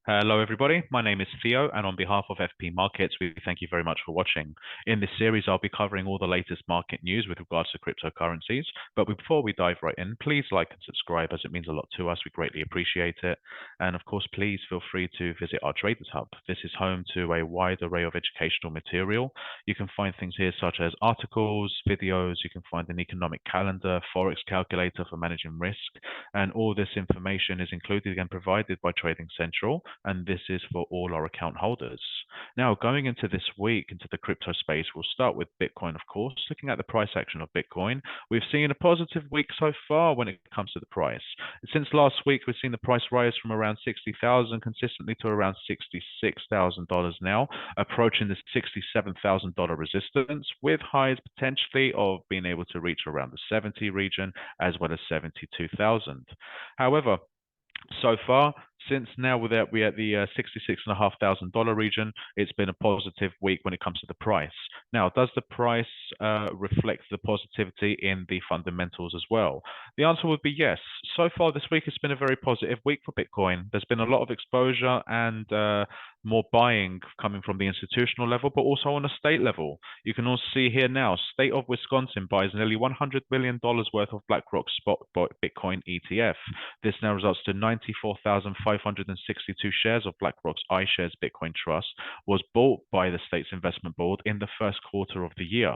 Hello, everybody. My name is Theo, and on behalf of FP Markets, we thank you very much for watching. In this series, I'll be covering all the latest market news with regards to cryptocurrencies. But before we dive right in, please like and subscribe as it means a lot to us. We greatly appreciate it. And of course, please feel free to visit our Traders Hub. This is home to a wide array of educational material. You can find things here such as articles, videos, you can find an economic calendar, forex calculator for managing risk, and all this information is included and provided by Trading Central, and this is for all our account holders. Now, going into this week, into the crypto space, we'll start with Bitcoin, of course. Looking at the price action of Bitcoin, we've seen a positive week so far when it comes to the price. Since last week, we've seen the price rise from around 60,000 consistently to around $66,000 now, approaching the $67,000 resistance, with highs potentially of being able to reach around the 70 region as well as 72,000. However, so far, since now we're at the $66,500 region, it's been a positive week when it comes to the price. Now, does the price reflect the positivity in the fundamentals as well? The answer would be yes. So far this week, it's been a very positive week for Bitcoin. There's been a lot of exposure and more buying coming from the institutional level, but also on a state level. You can also see here now, state of Wisconsin buys nearly $100 billion worth of BlackRock spot Bitcoin ETF. This now results to 94,562 shares of BlackRock's iShares Bitcoin Trust was bought by the state's investment board in the first quarter of the year.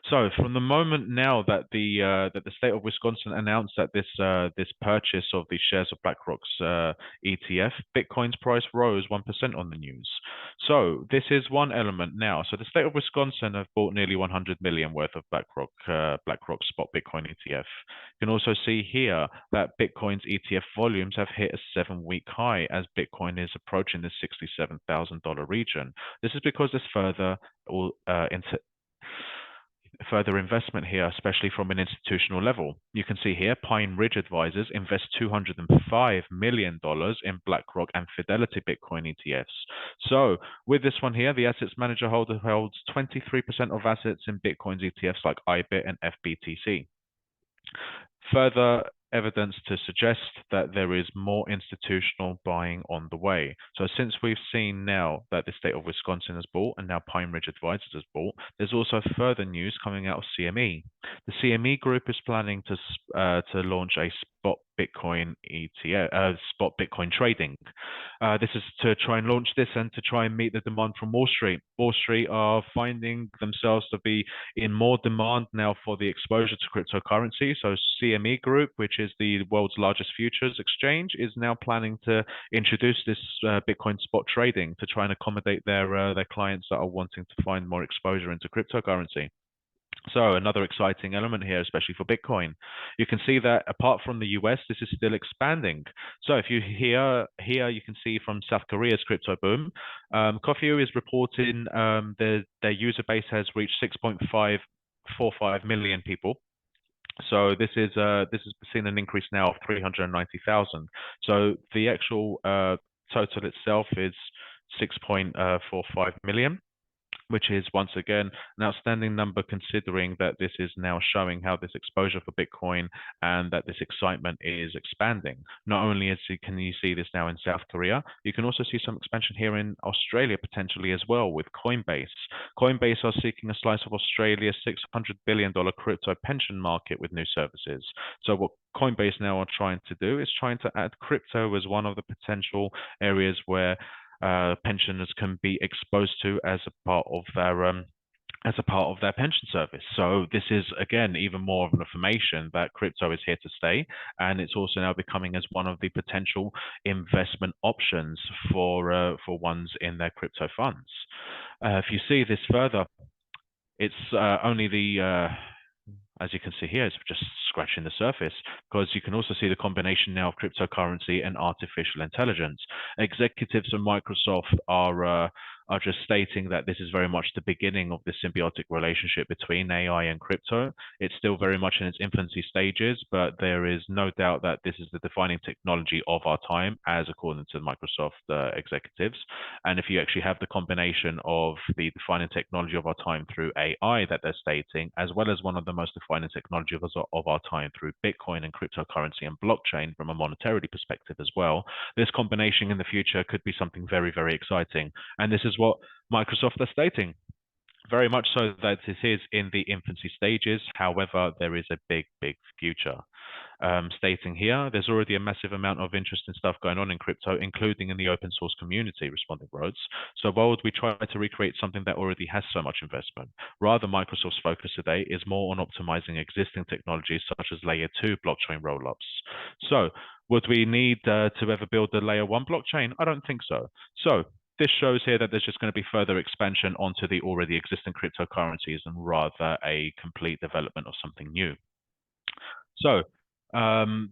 So, from the moment now that the state of Wisconsin announced that this purchase of the shares of BlackRock's ETF, Bitcoin's price rose 1% on the news. So, this is one element now. So, the state of Wisconsin have bought nearly 100 million worth of BlackRock spot Bitcoin ETF. You can also see here that Bitcoin's ETF volumes have hit a 7-week high as Bitcoin is approaching the $67,000 region. This is because there's further investment here, especially from an institutional level. You can see here, Pine Ridge Advisors invest $205 million in BlackRock and Fidelity Bitcoin ETFs. So with this one here, the assets manager holds 23% of assets in Bitcoin's ETFs like IBIT and FBTC. Further evidence to suggest that there is more institutional buying on the way. So since we've seen now that the state of Wisconsin has bought and now Pine Ridge Advisors has bought, there's also further news coming out of CME. The CME group is planning to launch a spot Bitcoin ETF, spot Bitcoin trading. This is to try and launch this and to try and meet the demand from Wall Street. Wall Street are finding themselves to be in more demand now for the exposure to cryptocurrency. So CME Group, which is the world's largest futures exchange, is now planning to introduce this Bitcoin spot trading to try and accommodate their clients that are wanting to find more exposure into cryptocurrency. So another exciting element here, especially for Bitcoin. You can see that apart from the US, this is still expanding. So if you here you can see from South Korea's crypto boom, Kofiu is reporting their user base has reached 6.545 million people. So this has seen an increase now of 390,000. So the actual total itself is 6.45 million, which is once again an outstanding number considering that this is now showing how this exposure for Bitcoin and that this excitement is expanding. Not only can you see this now in South Korea, you can also see some expansion here in Australia potentially as well with Coinbase. Coinbase are seeking a slice of Australia's $600 billion crypto pension market with new services. So what Coinbase now are trying to do is trying to add crypto as one of the potential areas where pensioners can be exposed to as a part of their pension service. So this is again even more of an affirmation that crypto is here to stay, and it's also now becoming as one of the potential investment options for ones in their crypto funds. If you see this further, it's only the as you can see here, it's just scratching the surface, because you can also see the combination now of cryptocurrency and artificial intelligence. Executives of Microsoft are just stating that this is very much the beginning of the symbiotic relationship between AI and crypto. It's still very much in its infancy stages, but there is no doubt that this is the defining technology of our time, as according to Microsoft executives. And if you actually have the combination of the defining technology of our time through AI that they're stating, as well as one of the most defining technology of our tying through Bitcoin and cryptocurrency and blockchain from a monetarily perspective as well, this combination in the future could be something very, very exciting. And this is what Microsoft are stating. Very much so that it is in the infancy stages. However, there is a big, big future. Stating here, there's already a massive amount of interesting stuff going on in crypto, including in the open source community, Responding Rhodes. So why would we try to recreate something that already has so much investment? Rather, Microsoft's focus today is more on optimizing existing technologies such as layer 2 blockchain rollups. So would we need to ever build a layer 1 blockchain? I don't think so. So this shows here that there's just going to be further expansion onto the already existing cryptocurrencies and rather a complete development of something new. So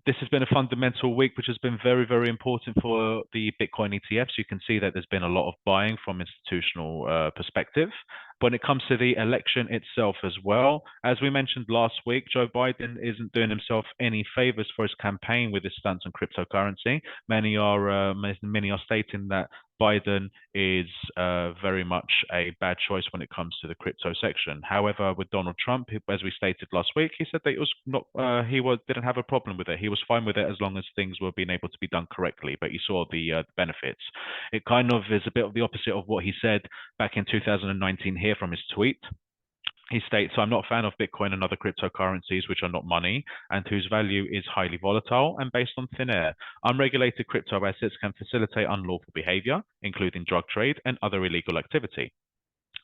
this has been a fundamental week, which has been very, very important for the Bitcoin ETFs. You can see that there's been a lot of buying from institutional perspective. When it comes to the election itself as well, as we mentioned last week, Joe Biden isn't doing himself any favors for his campaign with his stance on cryptocurrency. Many are stating that Biden is very much a bad choice when it comes to the crypto section. However, with Donald Trump, as we stated last week, he said that it was not didn't have a problem with it. He was fine with it as long as things were being able to be done correctly. But he saw the benefits. It kind of is a bit of the opposite of what he said back in 2019 here from his tweet. He states, I'm not a fan of Bitcoin and other cryptocurrencies which are not money and whose value is highly volatile and based on thin air. Unregulated crypto assets can facilitate unlawful behavior, including drug trade and other illegal activity.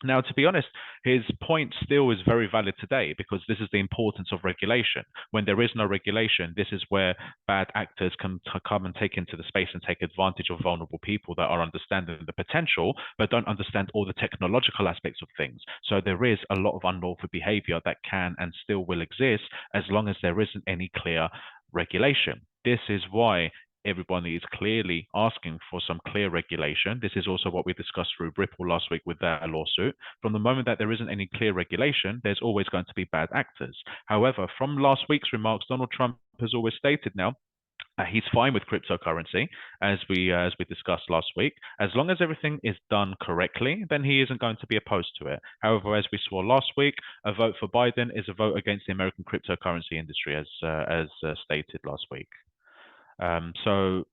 Now, to be honest, his point still is very valid today because this is the importance of regulation. When there is no regulation, this is where bad actors can come and take into the space and take advantage of vulnerable people that are understanding the potential but don't understand all the technological aspects of things. So there is a lot of unlawful behavior that can and still will exist as long as there isn't any clear regulation. This is why everybody is clearly asking for some clear regulation. This is also what we discussed through Ripple last week with their lawsuit. From the moment that there isn't any clear regulation, there's always going to be bad actors. However, from last week's remarks, Donald Trump has always stated now he's fine with cryptocurrency, as we discussed last week. As long as everything is done correctly, then he isn't going to be opposed to it. However, as we saw last week, a vote for Biden is a vote against the American cryptocurrency industry, as stated last week. So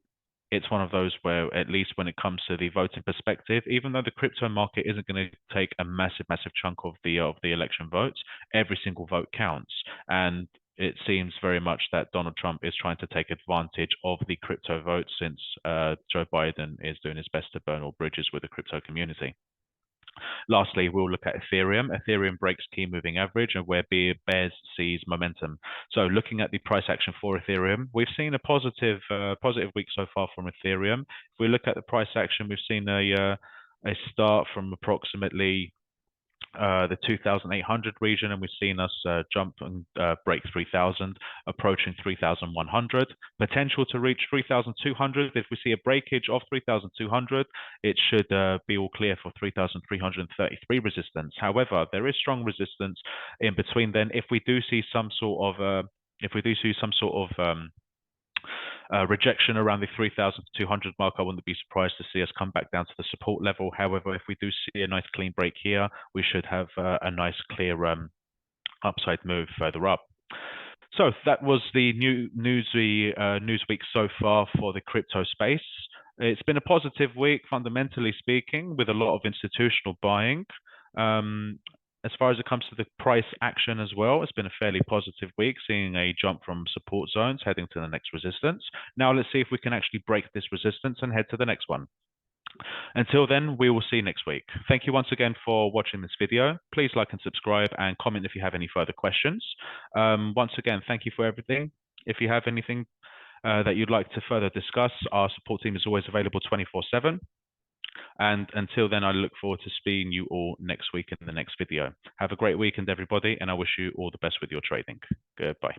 it's one of those where, at least when it comes to the voting perspective, even though the crypto market isn't going to take a massive chunk of the election votes, every single vote counts. And it seems very much that Donald Trump is trying to take advantage of the crypto vote since Joe Biden is doing his best to burn all bridges with the crypto community. Lastly, we'll look at Ethereum. Ethereum breaks key moving average and where bears sees momentum. So looking at the price action for Ethereum, we've seen a positive week so far from Ethereum. If we look at the price action, we've seen a start from approximately the 2,800 region, and we've seen us jump and break 3,000, approaching 3,100. Potential to reach 3,200. If we see a breakage of 3,200, it should be all clear for 3,333 resistance. However, there is strong resistance in between. Then, if we do see some sort of rejection around the 3,200 mark, I wouldn't be surprised to see us come back down to the support level. However, if we do see a nice clean break here, we should have a nice clear upside move further up. So that was the news week so far for the crypto space. It's been a positive week, fundamentally speaking, with a lot of institutional buying. As far as it comes to the price action as well, it's been a fairly positive week, seeing a jump from support zones heading to the next resistance. Now let's see if we can actually break this resistance and head to the next one. Until then, we will see you next week. Thank you once again for watching this video. Please like and subscribe and comment if you have any further questions. Once again, thank you for everything. If you have anything that you'd like to further discuss, our support team is always available 24/7. And until then, I look forward to seeing you all next week in the next video. Have a great weekend, everybody, and I wish you all the best with your trading. Goodbye.